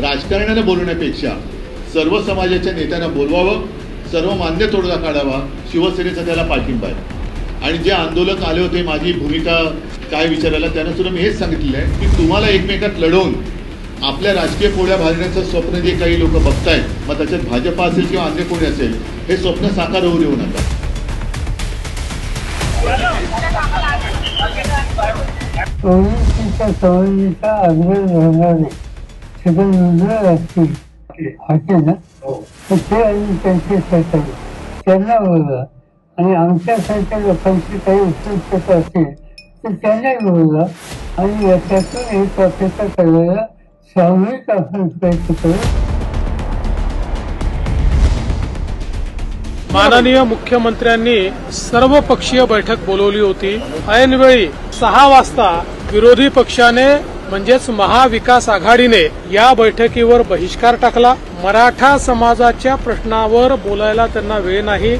राजकारण्याने बोलण्यापेक्षा सर्व समाजाच्या नेत्यांना बोलवावं, सर्व मान्य तोडगा काढावा, शिवसेनेचा त्याला पाठिंबा आहे। आणि जे आंदोलक आले होते माझी भूमिका काय विचारायला, त्यांना सुद्धा मी हेच सांगितलेलं आहे की तुम्हाला एकमेकात लढवून आपल्या राजकीय पोळ्या भाजण्याचं स्वप्न जे काही लोक बघतायत, मग त्याच्यात भाजपा असेल किंवा अन्य कोणी असेल, हे स्वप्न साकार होऊ देऊ नका। आणि आमच्यासारख्या लोकांची काही उत्सुकता असेल तर त्यांनाही बोलला आणि याच्यातून एक अपेक्षा करायला सामूहिक आपण प्रयत्न करू। माननीय मुख्यमंत्र्यांनी सर्वपक्षीय बैठक बोलवली होती। ऐनवेळी 6 वाजता विरोधी पक्षाने म्हणजेच महाविकास आघाडीने या बैठकीवर बहिष्कार टाकला। मराठा समाजाच्या प्रश्नावर बोलायला त्यांना वेळ नाही।